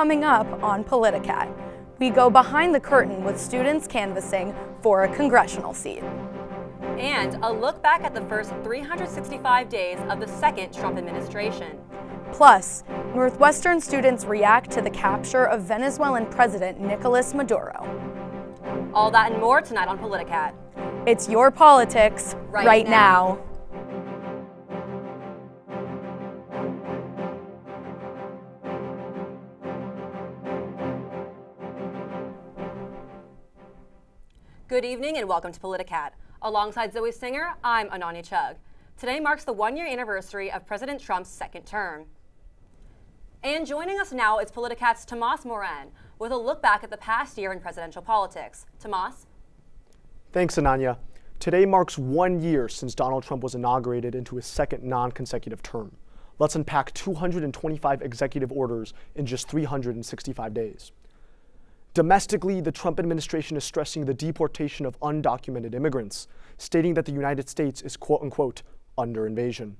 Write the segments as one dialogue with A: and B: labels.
A: Coming up on Politicat, we go behind the curtain with students canvassing for a congressional seat.
B: And a look back at the first 365 days of the second Trump administration.
A: Plus, Northwestern students react to the capture of Venezuelan President Nicolas Maduro.
B: All that and more tonight on Politicat.
A: It's your politics right now.
B: Good evening and welcome to Politicat. Alongside Zoe Singer, I'm Ananya Chugh. Today marks the one-year anniversary of President Trump's second term. And joining us now is Politicat's Tomas Moran with a look back at the past year in presidential politics. Tomas?
C: Thanks, Ananya. Today marks 1 year since Donald Trump was inaugurated into his second non-consecutive term. Let's unpack 225 executive orders in just 365 days. Domestically, the Trump administration is stressing the deportation of undocumented immigrants, stating that the United States is quote-unquote under invasion.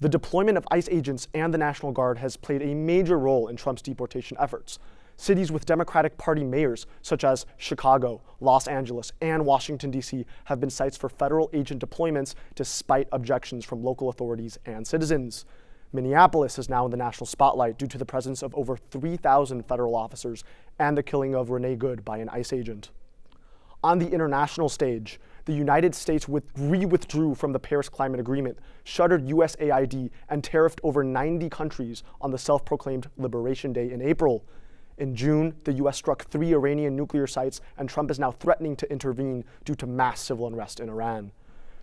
C: The deployment of ICE agents and the National Guard has played a major role in Trump's deportation efforts. Cities with Democratic Party mayors, such as Chicago, Los Angeles, and Washington, D.C., have been sites for federal agent deployments despite objections from local authorities and citizens. Minneapolis is now in the national spotlight due to the presence of over 3,000 federal officers and the killing of Renee Good by an ICE agent. On the international stage, the United States withdrew from the Paris Climate Agreement, shuttered USAID, and tariffed over 90 countries on the self-proclaimed Liberation Day in April. In June, the U.S. struck 3 Iranian nuclear sites, and Trump is now threatening to intervene due to mass civil unrest in Iran.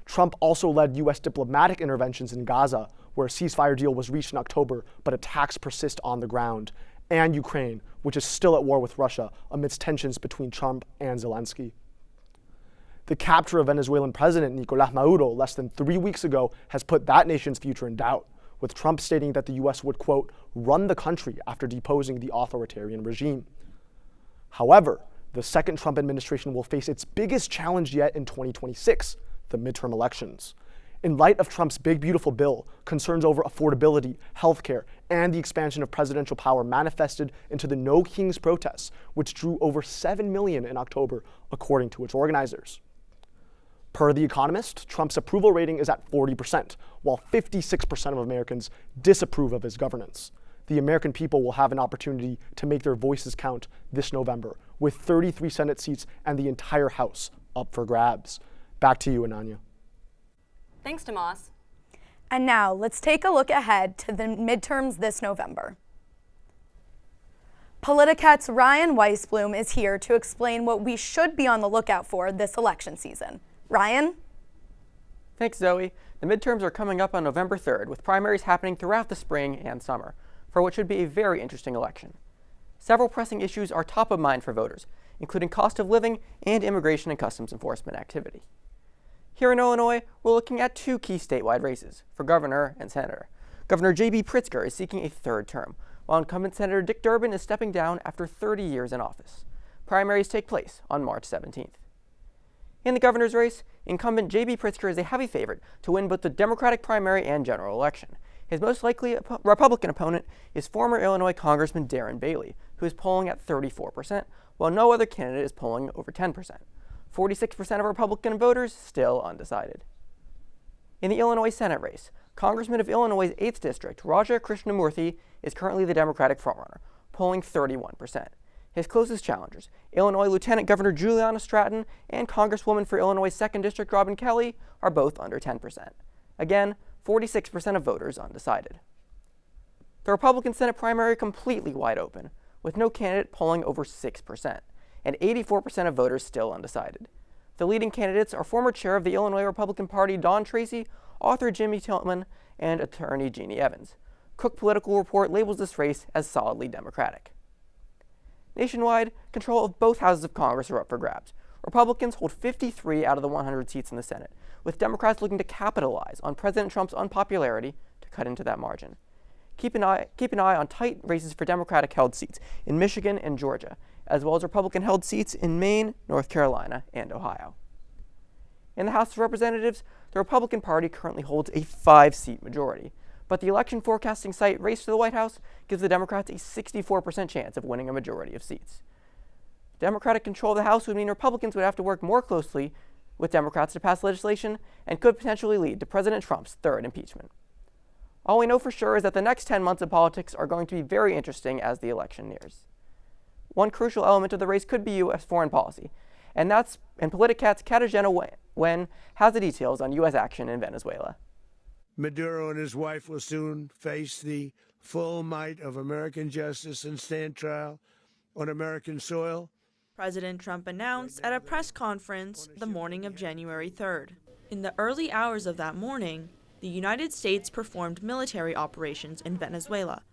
C: Trump also led U.S. diplomatic interventions in Gaza, where a ceasefire deal was reached in October, but attacks persist on the ground, and Ukraine, which is still at war with Russia amidst tensions between Trump and Zelensky. The capture of Venezuelan President Nicolas Maduro less than 3 weeks ago has put that nation's future in doubt, with Trump stating that the U.S. would, quote, run the country after deposing the authoritarian regime. However, the second Trump administration will face its biggest challenge yet in 2026, the midterm elections. In light of Trump's big, beautiful bill, concerns over affordability, healthcare, and the expansion of presidential power manifested into the No Kings protests, which drew over 7 million in October, according to its organizers. Per The Economist, Trump's approval rating is at 40%, while 56% of Americans disapprove of his governance. The American people will have an opportunity to make their voices count this November, with 33 Senate seats and the entire House up for grabs. Back to you, Ananya.
B: Thanks, Tomas.
A: And now let's take a look ahead to the midterms this November. Politicat's Ryan Weisblum is here to explain what we should be on the lookout for this election season. Ryan?
D: Thanks, Zoe. The midterms are coming up on November 3rd, with primaries happening throughout the spring and summer, for what should be a very interesting election. Several pressing issues are top of mind for voters, including cost of living and immigration and customs enforcement activity. Here in Illinois, we're looking at 2 key statewide races, for governor and senator. Governor J.B. Pritzker is seeking a 3rd term, while incumbent Senator Dick Durbin is stepping down after 30 years in office. Primaries take place on March 17th. In the governor's race, incumbent J.B. Pritzker is a heavy favorite to win both the Democratic primary and general election. His most likely Republican opponent is former Illinois Congressman Darren Bailey, who is polling at 34%, while no other candidate is polling over 10%. 46% of Republican voters still undecided. In the Illinois Senate race, Congressman of Illinois' 8th District, Raja Krishnamurthy, is currently the Democratic frontrunner, polling 31%. His closest challengers, Illinois Lieutenant Governor Juliana Stratton and Congresswoman for Illinois' 2nd District Robin Kelly, are both under 10%. Again, 46% of voters undecided. The Republican Senate primary completely wide open, with no candidate polling over 6%, and 84% of voters still undecided. The leading candidates are former chair of the Illinois Republican Party Don Tracy, author Jimmy Tillman, and attorney Jeannie Evans. Cook Political Report labels this race as solidly Democratic. Nationwide, control of both houses of Congress are up for grabs. Republicans hold 53 out of the 100 seats in the Senate, with Democrats looking to capitalize on President Trump's unpopularity to cut into that margin. Keep an eye on tight races for Democratic-held seats in Michigan and Georgia, as well as Republican-held seats in Maine, North Carolina, and Ohio. In the House of Representatives, the Republican Party currently holds a 5-seat majority, but the election forecasting site Race to the White House gives the Democrats a 64% chance of winning a majority of seats. Democratic control of the House would mean Republicans would have to work more closely with Democrats to pass legislation and could potentially lead to President Trump's third impeachment. All we know for sure is that the next 10 months of politics are going to be very interesting as the election nears. One crucial element of the race could be U.S. foreign policy, and Politicat's Kalderon has the details on U.S. action in Venezuela.
E: Maduro and his wife will soon face the full might of American justice and stand trial on American soil.
F: President Trump announced at a press conference the morning of January 3rd. In the early hours of that morning, the United States performed military operations in Venezuela,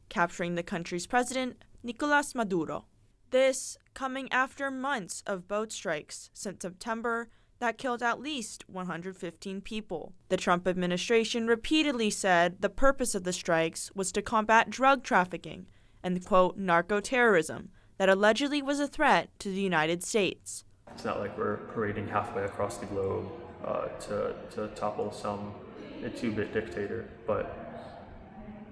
F: capturing the country's president, Nicolas Maduro. This coming after months of boat strikes since September that killed at least 115 people. The Trump administration repeatedly said the purpose of the strikes was to combat drug trafficking and, quote, narco-terrorism that allegedly was a threat to the United States.
G: It's not like we're parading halfway across the globe to topple some 2-bit dictator, but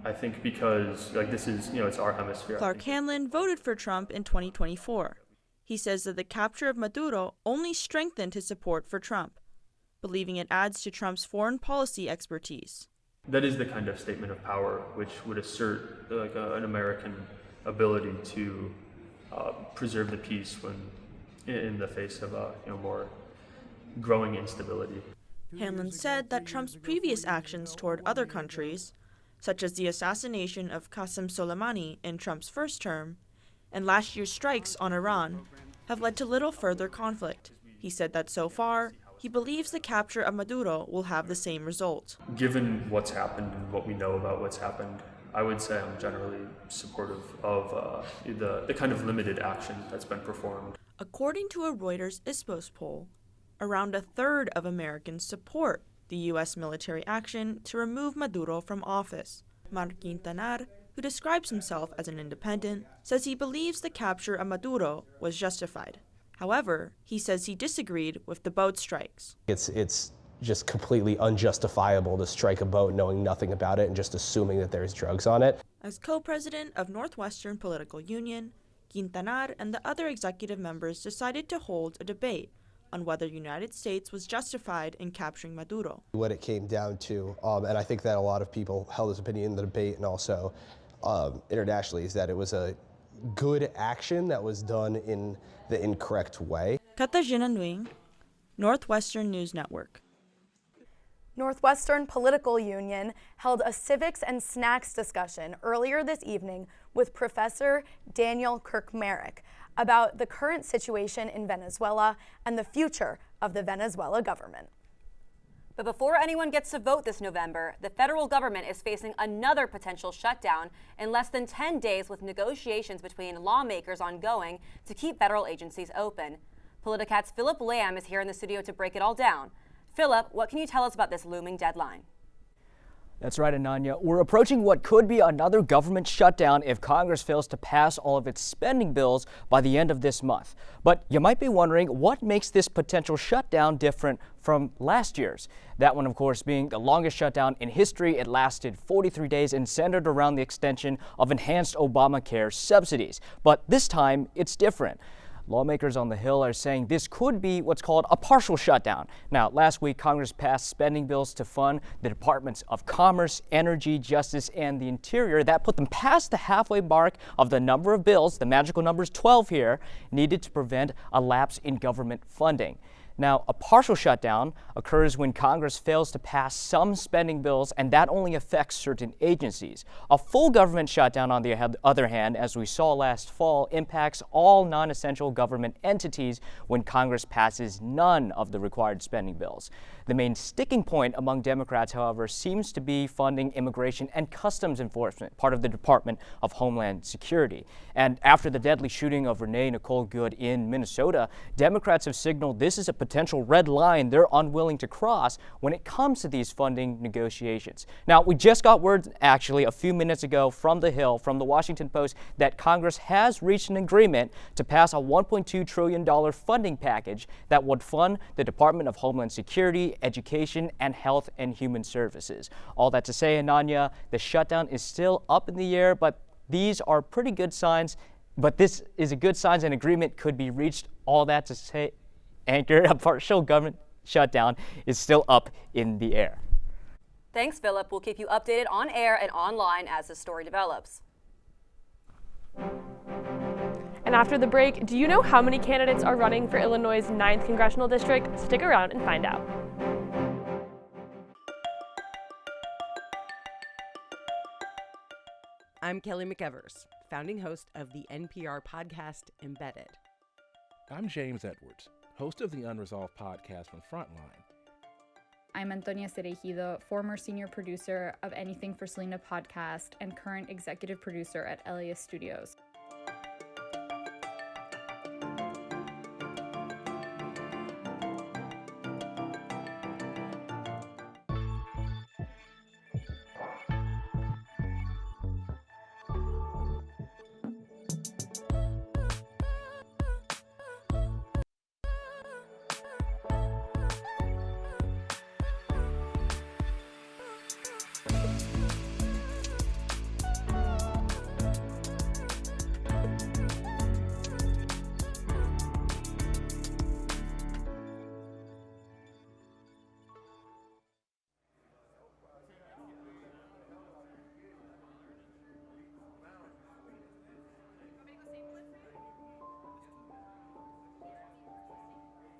G: I think because this is, it's our hemisphere.
F: Clark Hanlon voted for Trump in 2024. He says that the capture of Maduro only strengthened his support for Trump, believing it adds to Trump's foreign policy expertise.
G: That is the kind of statement of power which would assert an American ability to preserve the peace when in the face of more growing instability.
F: Hanlon said that Trump's previous actions toward other countries, such as the assassination of Qasem Soleimani in Trump's first term, and last year's strikes on Iran, have led to little further conflict. He said that so far, he believes the capture of Maduro will have the same result.
G: Given what's happened and what we know about what's happened, I would say I'm generally supportive of the kind of limited action that's been performed.
F: According to a Reuters Ipsos poll, around a third of Americans support the U.S. military action to remove Maduro from office. Mark Quintanar, who describes himself as an independent, says he believes the capture of Maduro was justified. However, he says he disagreed with the boat strikes.
H: It's just completely unjustifiable to strike a boat knowing nothing about it and just assuming that there's drugs on it.
F: As co-president of Northwestern Political Union, Quintanar and the other executive members decided to hold a debate on whether the United States was justified in capturing Maduro.
H: What it came down to, and I think that a lot of people held this opinion in the debate and also internationally, is that it was a good action that was done in the incorrect way.
F: Katarzyna Nguyen, Northwestern News Network.
A: Northwestern Political Union held a civics and snacks discussion earlier this evening with Professor Daniel Kirkmerrick about the current situation in Venezuela and the future of the Venezuela government.
B: But before anyone gets to vote this November, the federal government is facing another potential shutdown in less than 10 days, with negotiations between lawmakers ongoing to keep federal agencies open. Politicat's Philip Lamb is here in the studio to break it all down. Philip, what can you tell us about this looming deadline?
I: That's right, Ananya. We're approaching what could be another government shutdown if Congress fails to pass all of its spending bills by the end of this month. But you might be wondering, what makes this potential shutdown different from last year's? That one, of course, being the longest shutdown in history. It lasted 43 days and centered around the extension of enhanced Obamacare subsidies. But this time, it's different. Lawmakers on the Hill are saying this could be what's called a partial shutdown. Now, last week, Congress passed spending bills to fund the Departments of Commerce, Energy, Justice, and the Interior. That put them past the halfway mark of the number of bills, the magical number is 12 here, needed to prevent a lapse in government funding. Now, a partial shutdown occurs when Congress fails to pass some spending bills, and that only affects certain agencies. A full government shutdown, on the other hand, as we saw last fall, impacts all non-essential government entities when Congress passes none of the required spending bills. The main sticking point among Democrats, however, seems to be funding immigration and customs enforcement, part of the Department of Homeland Security. And after the deadly shooting of Renee Nicole Good in Minnesota, Democrats have signaled this is a potential red line they're unwilling to cross when it comes to these funding negotiations. Now, we just got word actually a few minutes ago from The Hill, from the Washington Post, that Congress has reached an agreement to pass a $1.2 trillion funding package that would fund the Department of Homeland Security, Education, and Health and Human Services. All that to say, Ananya, the shutdown is still up in the air, but these are pretty good signs. But this is a good sign an agreement could be reached. All that to say, Anchor, a partial government shutdown is still up in the air.
B: Thanks, Philip. We'll keep you updated on air and online as the story develops.
J: And after the break, do you know how many candidates are running for Illinois' 9th congressional district? Stick around and find out.
K: I'm Kelly McEvers, founding host of the NPR podcast Embedded.
L: I'm James Edwards, host of the Unresolved podcast from Frontline.
M: I'm Antonia Cereijido, former senior producer of Anything for Selena podcast and current executive producer at Elias Studios.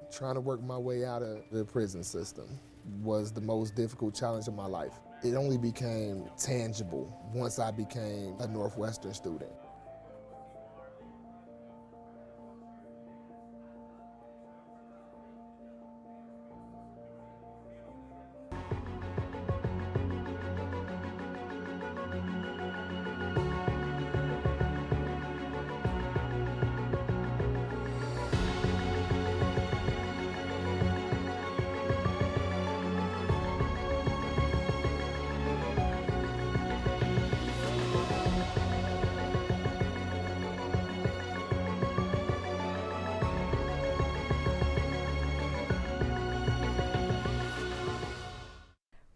N: Trying to work my way out of the prison system was the most difficult challenge of my life. It only became tangible once I became a Northwestern student.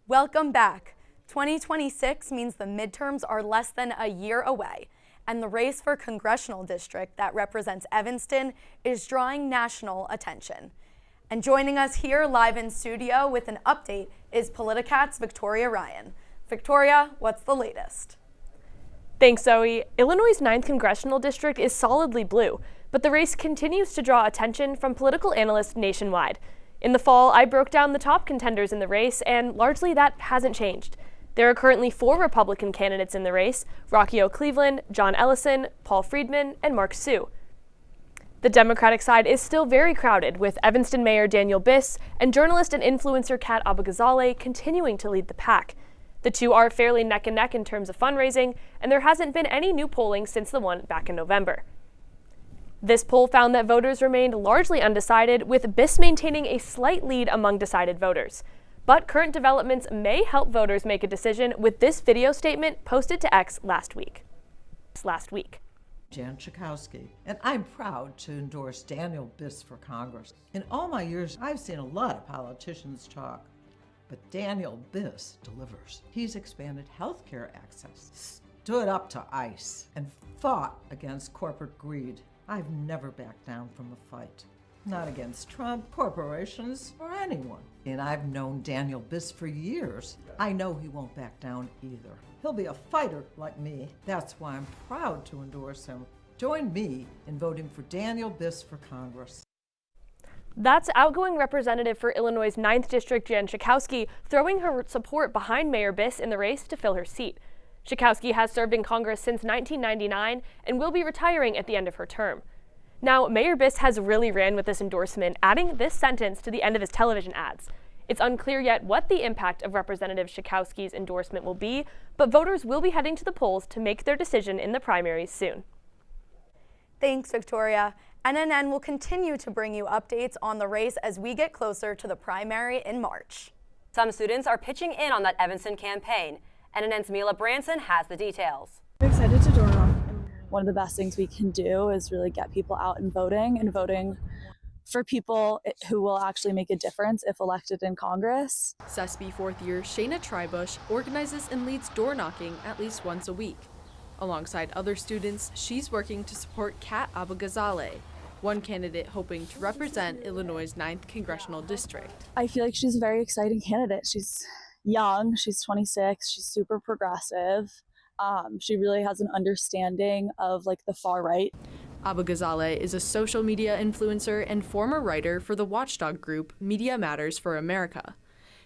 A: Welcome back. 2026 means the midterms are less than a year away, and the race for congressional district that represents Evanston is drawing national attention. And joining us here live in studio with an update is Politicat's Victoria Ryan. Victoria, what's the latest?
J: Thanks, Zoe. Illinois' 9th congressional district is solidly blue, but the race continues to draw attention from political analysts nationwide. In the fall, I broke down the top contenders in the race, and largely that hasn't changed. There are currently 4 Republican candidates in the race: Rocky O. Cleveland, John Ellison, Paul Friedman, and Mark Sue. The Democratic side is still very crowded, with Evanston Mayor Daniel Biss and journalist and influencer Kat Abou-Ghazaleh continuing to lead the pack. The two are fairly neck and neck in terms of fundraising, and there hasn't been any new polling since the one back in November. This poll found that voters remained largely undecided, with Biss maintaining a slight lead among decided voters. But current developments may help voters make a decision with this video statement posted to X last week.
O: Jan Schakowsky, and I'm proud to endorse Daniel Biss for Congress. In all my years, I've seen a lot of politicians talk, but Daniel Biss delivers. He's expanded health care access, stood up to ICE, and fought against corporate greed. I've never backed down from a fight. Not against Trump, corporations, or anyone. And I've known Daniel Biss for years. I know he won't back down either. He'll be a fighter like me. That's why I'm proud to endorse him. Join me in voting for Daniel Biss for Congress.
J: That's outgoing Representative for Illinois' 9th District Jan Schakowsky throwing her support behind Mayor Biss in the race to fill her seat. Schakowsky has served in Congress since 1999 and will be retiring at the end of her term. Now, Mayor Biss has really ran with this endorsement, adding this sentence to the end of his television ads. It's unclear yet what the impact of Representative Schakowsky's endorsement will be, but voters will be heading to the polls to make their decision in the primaries soon.
A: Thanks, Victoria. NNN will continue to bring you updates on the race as we get closer to the primary in March.
B: Some students are pitching in on that Evanston campaign. NNN's Mila Branson has the details.
P: I'm excited to door knock. One of the best things we can do is really get people out and voting for people who will actually make a difference if elected in Congress.
Q: CESB fourth year Shayna Trybush organizes and leads door knocking at least once a week. Alongside other students, she's working to support Kat Abou-Ghazaleh, one candidate hoping to represent Illinois' 9th congressional district.
P: I feel like she's a very exciting candidate. She's young, she's 26, she's super progressive. She really has an understanding of the far right.
Q: Abou-Ghazaleh is a social media influencer and former writer for the watchdog group Media Matters for America.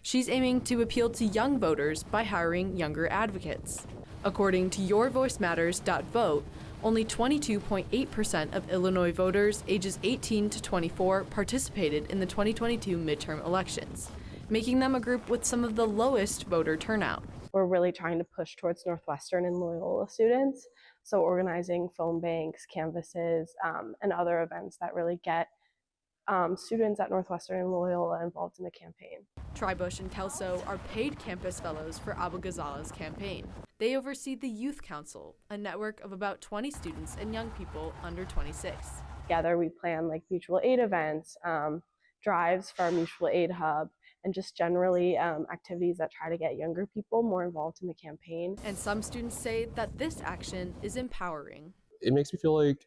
Q: She's aiming to appeal to young voters by hiring younger advocates. According to yourvoicematters.vote, only 22.8% of Illinois voters ages 18 to 24 participated in the 2022 midterm elections, making them a group with some of the lowest voter turnout.
R: We're really trying to push towards Northwestern and Loyola students, so organizing phone banks, canvases, and other events that really get students at Northwestern and Loyola involved in the campaign.
Q: Trybush and Kelso are paid campus fellows for Abou-Ghazaleh's campaign. They oversee the Youth Council, a network of about 20 students and young people under 26.
R: Together we plan mutual aid events, drives for our mutual aid hub, and just generally activities that try to get younger people more involved in the campaign.
Q: And some students say that this action is empowering.
S: It makes me feel like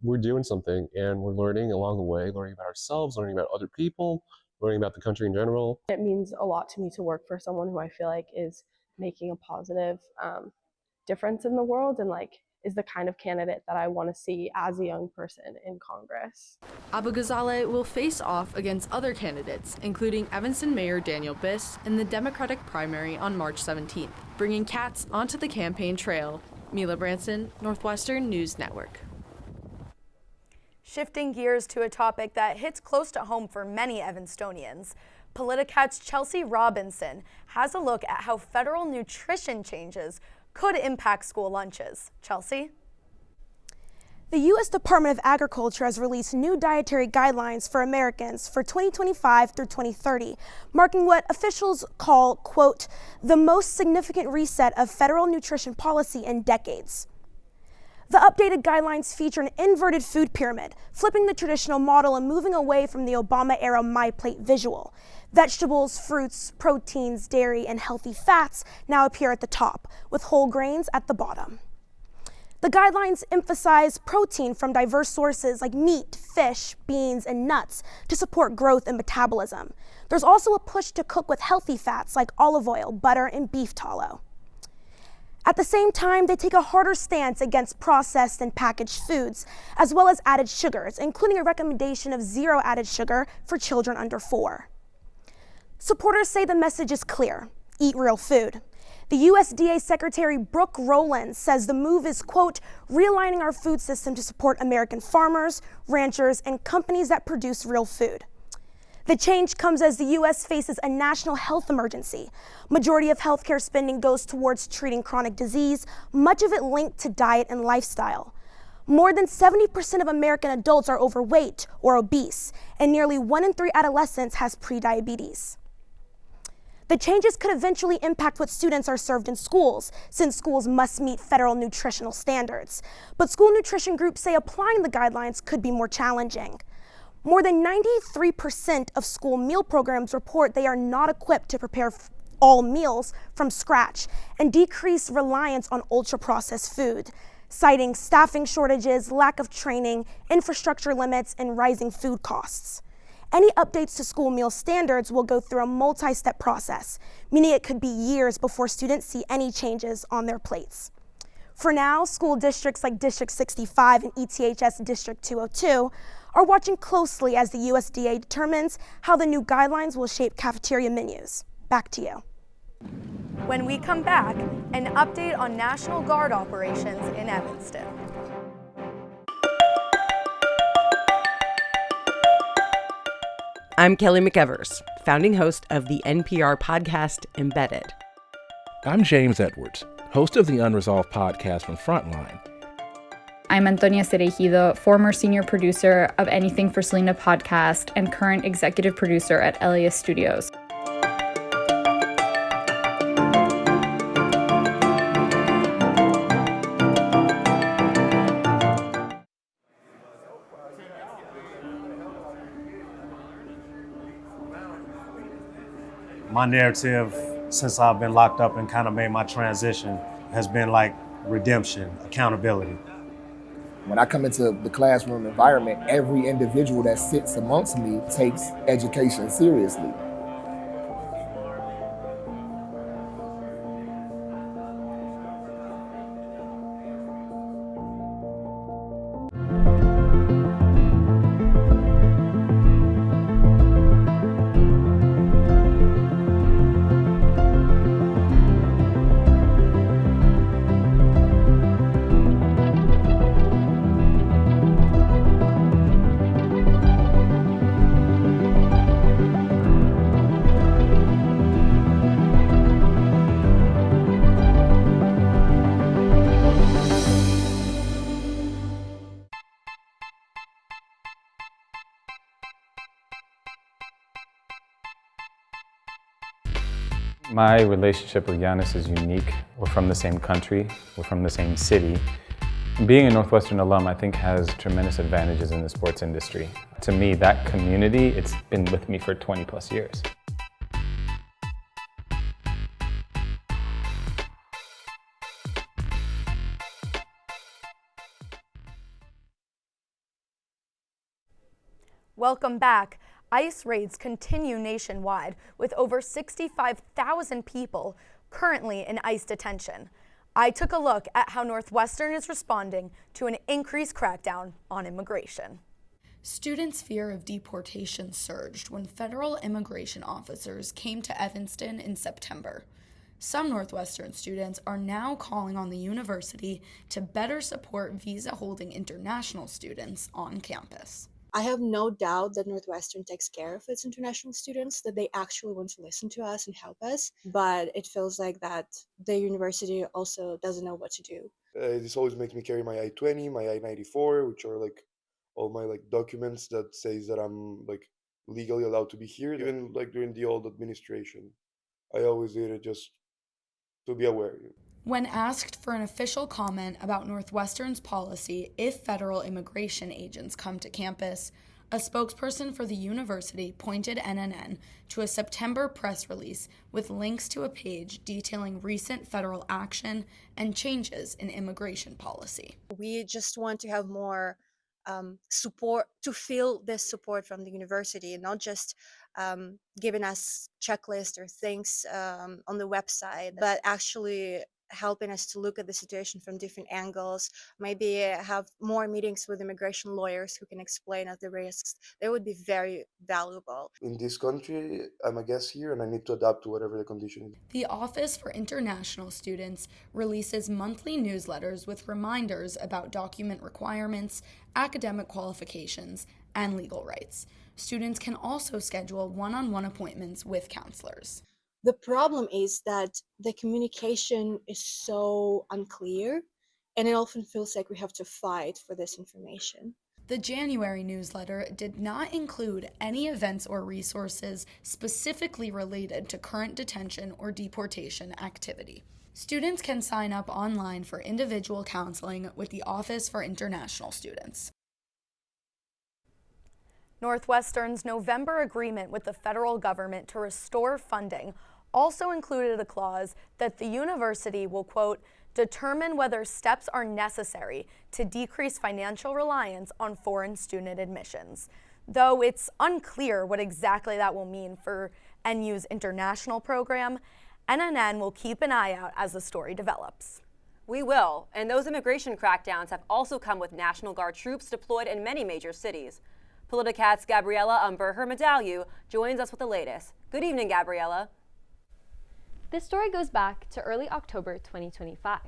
S: we're doing something and we're learning along the way, learning about ourselves, learning about other people, learning about the country in general.
R: It means a lot to me to work for someone who I feel like is making a positive difference in the world and is the kind of candidate that I want to see as a young person in Congress.
Q: Abou-Ghazaleh will face off against other candidates, including Evanston Mayor Daniel Biss in the Democratic primary on March 17th, bringing cats onto the campaign trail. Mila Branson, Northwestern News Network.
A: Shifting gears to a topic that hits close to home for many Evanstonians, Politicat's Chelsea Robinson has a look at how federal nutrition changes could impact school lunches. Chelsea?
T: The U.S. Department of Agriculture has released new dietary guidelines for Americans for 2025 through 2030, marking what officials call, quote, the most significant reset of federal nutrition policy in decades. The updated guidelines feature an inverted food pyramid, flipping the traditional model and moving away from the Obama-era My Plate visual. Vegetables, fruits, proteins, dairy, and healthy fats now appear at the top, with whole grains at the bottom. The guidelines emphasize protein from diverse sources like meat, fish, beans, and nuts to support growth and metabolism. There's also a push to cook with healthy fats like olive oil, butter, and beef tallow. At the same time, they take a harder stance against processed and packaged foods, as well as added sugars, including a recommendation of 0 added sugar for children under 4. Supporters say the message is clear: eat real food. The USDA Secretary Brooke Rowland says the move is, quote, realigning our food system to support American farmers, ranchers, and companies that produce real food. The change comes as the U.S. faces a national health emergency. Majority of healthcare spending goes towards treating chronic disease, much of it linked to diet and lifestyle. More than 70% of American adults are overweight or obese, and nearly 1 in 3 adolescents has prediabetes. The changes could eventually impact what students are served in schools, since schools must meet federal nutritional standards. But school nutrition groups say applying the guidelines could be more challenging. More than 93% of school meal programs report they are not equipped to prepare all meals from scratch and decrease reliance on ultra-processed food, citing staffing shortages, lack of training, infrastructure limits, and rising food costs. Any updates to school meal standards will go through a multi-step process, meaning it could be years before students see any changes on their plates. For now, school districts like District 65 and ETHS District 202 are watching closely as the USDA determines how the new guidelines will shape cafeteria menus. Back to you.
A: When we come back, an update on National Guard operations in Evanston.
K: I'm Kelly McEvers, founding host of the NPR podcast Embedded.
L: I'm James Edwards, host of the Unresolved podcast from Frontline.
M: I'm Antonia Cereijido, former senior producer of Anything for Selena podcast and current executive producer at LAS Studios.
U: My narrative, since I've been locked up and kind of made my transition, has been like redemption, accountability.
V: When I come into the classroom environment, every individual that sits amongst me takes education seriously.
W: My relationship with Jonas is unique. We're from the same country, we're from the same city. Being a Northwestern alum, I think, has tremendous advantages in the sports industry. To me, that community, it's been with me for 20 plus years.
A: Welcome back. ICE raids continue nationwide with over 65,000 people currently in ICE detention. I took a look at how Northwestern is responding to an increased crackdown on immigration.
X: Students' fear of deportation surged when federal immigration officers came to Evanston in September. Some Northwestern students are now calling on the university to better support visa-holding international students on campus.
Y: I have no doubt that Northwestern takes care of its international students, that they actually want to listen to us and help us, but it feels like that the university also doesn't know what to do.
Z: This always makes me carry my I-20, my I-94, which are like all my like documents that says that I'm like legally allowed to be here. Even like during the old administration, I always did it just to be aware.
X: When asked for an official comment about Northwestern's policy if federal immigration agents come to campus, a spokesperson for the university pointed NNN to a September press release with links to a page detailing recent federal action and changes in immigration policy.
Y: We just want to have more support, to feel this support from the university, not just giving us checklists or things on the website, but actually helping us to look at the situation from different angles, maybe have more meetings with immigration lawyers who can explain us the risks. They would be very valuable.
Z: In this country, I'm a guest here and I need to adapt to whatever the condition is.
X: The Office for International Students releases monthly newsletters with reminders about document requirements, academic qualifications, and legal rights. Students can also schedule one-on-one appointments with counselors.
Y: The problem is that the communication is so unclear, and it often feels like we have to fight for this information.
X: The January newsletter did not include any events or resources specifically related to current detention or deportation activity. Students can sign up online for individual counseling with the Office for International Students.
A: Northwestern's November agreement with the federal government to restore funding also included a clause that the university will, quote, determine whether steps are necessary to decrease financial reliance on foreign student admissions, though it's unclear what exactly that will mean for NU's international program. NNN will keep an eye out as the story develops.
B: We will, and those immigration crackdowns have also come with National Guard troops deployed in many major cities. Politicat's Gabriela Umberher-Medalliu joins us with the latest. Good evening, Gabriela.
J: This story goes back to early October 2025.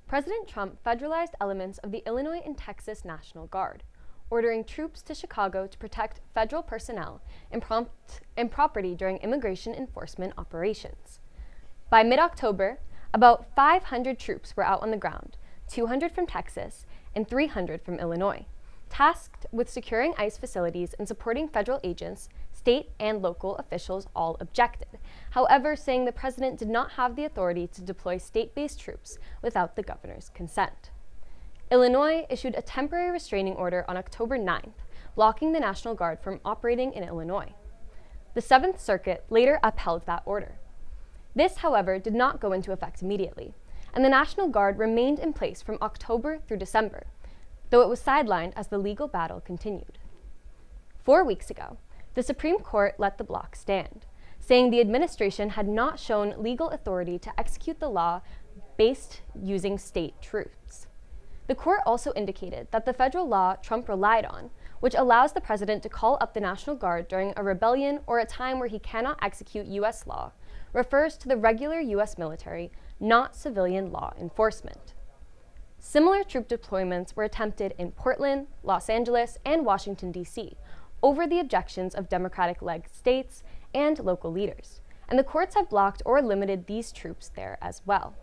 J: President Trump federalized elements of the Illinois and Texas National Guard, ordering troops to Chicago to protect federal personnel and property during immigration enforcement operations. By mid-October, about 500 troops were out on the ground, 200 from Texas
C: and 300 from Illinois. Tasked with securing ICE facilities and supporting federal agents, state and local officials all objected, however, saying the president did not have the authority to deploy state-based troops without the governor's consent. Illinois issued a temporary restraining order on October 9th, blocking the National Guard from operating in Illinois. The Seventh Circuit later upheld that order. This, however, did not go into effect immediately, and the National Guard remained in place from October through December, though it was sidelined as the legal battle continued. 4 weeks ago, the Supreme Court let the block stand, saying the administration had not shown legal authority to execute the law based using state troops. The court also indicated that the federal law Trump relied on, which allows the president to call up the National Guard during a rebellion or a time where he cannot execute U.S. law, refers to the regular U.S. military, not civilian law enforcement. Similar troop deployments were attempted in Portland, Los Angeles, and Washington, D.C., over the objections of Democratic-led states and local leaders, and the courts have blocked or limited these troops there as well.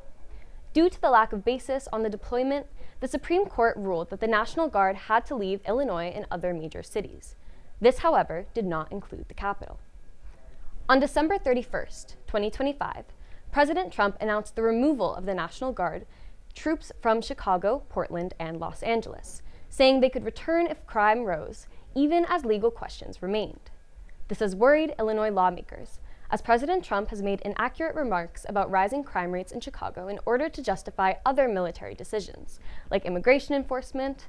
C: Due to the lack of basis on the deployment, the Supreme Court ruled that the National Guard had to leave Illinois and other major cities. This, however, did not include the capital. On December 31st, 2025, President Trump announced the removal of the National Guard troops from Chicago, Portland, and Los Angeles, saying they could return if crime rose, even as legal questions remained. This has worried Illinois lawmakers, as President Trump has made inaccurate remarks about rising crime rates in Chicago in order to justify other military decisions, like immigration enforcement.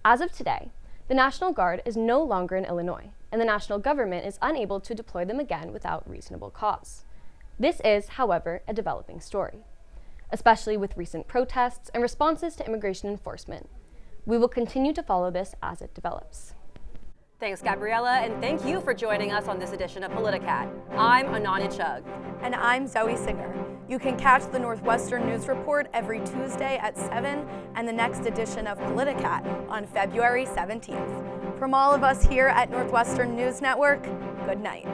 C: As of today, the National Guard is no longer in Illinois, and the national government is unable to deploy them again without reasonable cause. This is, however, a developing story, especially with recent protests and responses to immigration enforcement. We will continue to follow this as it develops.
B: Thanks, Gabriella, and thank you for joining us on this edition of Politicat. I'm Ananya Chugh.
A: And I'm Zoe Singer. You can catch the Northwestern News Report every Tuesday at 7 and the next edition of Politicat on February 17th. From all of us here at Northwestern News Network, good night.